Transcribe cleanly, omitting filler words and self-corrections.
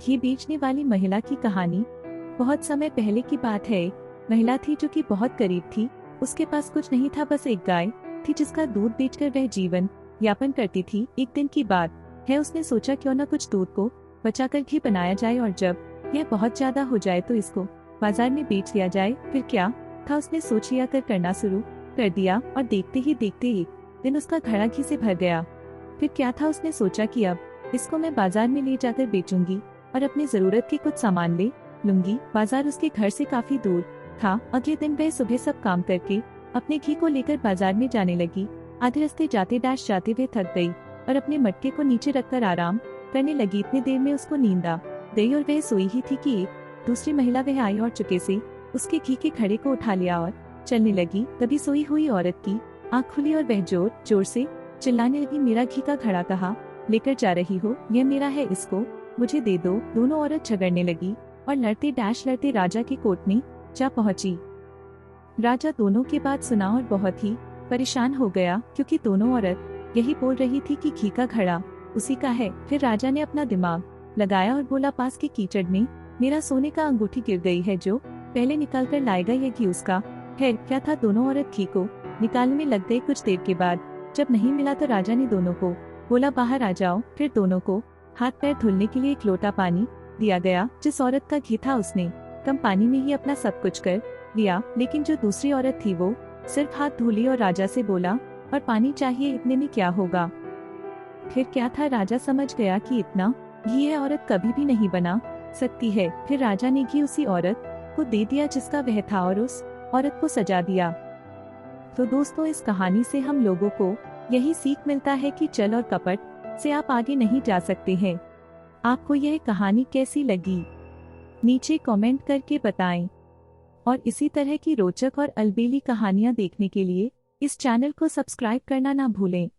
ये बेचने वाली महिला की कहानी बहुत समय पहले की बात है। महिला थी जो कि बहुत गरीब थी। उसके पास कुछ नहीं था, बस एक गाय थी जिसका दूध बेचकर वह जीवन यापन करती थी। एक दिन की बात है, उसने सोचा क्यों न कुछ दूध को बचाकर घी बनाया जाए और जब यह बहुत ज्यादा हो जाए तो इसको बाजार में बेच दिया जाए। फिर क्या था, उसने सोच लिया कर करना शुरू कर दिया और देखते ही देखते एक दिन उसका घड़ा घी से भर गया। फिर क्या था, उसने सोचा कि अब इसको मैं बाजार में ले जाकर बेचूंगी और अपनी जरूरत के कुछ सामान ले लूंगी। बाजार उसके घर से काफी दूर था। अगले दिन वह सुबह सब काम करके अपने घी को लेकर बाजार में जाने लगी। आधे रास्ते जाते हुए थक गई और अपने मटके को नीचे रखकर आराम करने लगी। इतनी देर में उसको नींद आ गई और वह सोई ही थी कि एक दूसरी महिला वह आई और चुपके से उसके घी के घड़े को उठा लिया और चलने लगी। तभी सोई हुई औरत की आँख खुली और वह जोर जोर से चिल्लाने लगी, मेरा घी का घड़ा कहाँ लेकर जा रही हो? यह मेरा है, इसको मुझे दे दो। दोनों औरत झगड़ने लगी और लड़ते राजा के कोर्ट में जा पहुंची। राजा दोनों की बात सुना और बहुत ही परेशान हो गया, क्योंकि दोनों औरत यही बोल रही थी कि घी का घड़ा उसी का है। फिर राजा ने अपना दिमाग लगाया और बोला, पास के कीचड़ में मेरा सोने का अंगूठी गिर गई है, जो पहले निकाल कर लाएगा यह घी उसका है। क्या था, दोनों औरत घी को निकालने में लग गई। कुछ देर के बाद जब नहीं मिला तो राजा ने दोनों को बोला, बाहर आ जाओ। फिर दोनों को हाथ पैर धुलने के लिए एक लोटा पानी दिया गया। जिस औरत का घी था उसने कम पानी में ही अपना सब कुछ कर लिया, लेकिन जो दूसरी औरत थी वो सिर्फ हाथ धुली और राजा से बोला, और पानी चाहिए, इतने में क्या होगा? फिर क्या था, राजा समझ गया कि इतना घी यह औरत कभी भी नहीं बना सकती है। फिर राजा ने घी उसी औरत को दे दिया जिसका वह था और उस औरत को सजा दिया। तो दोस्तों, इस कहानी से हम लोगों को यही सीख मिलता है कि छल और कपट से आप आगे नहीं जा सकते हैं। आपको यह कहानी कैसी लगी नीचे कमेंट करके बताएं और इसी तरह की रोचक और अलबेली कहानियां देखने के लिए इस चैनल को सब्सक्राइब करना ना भूलें।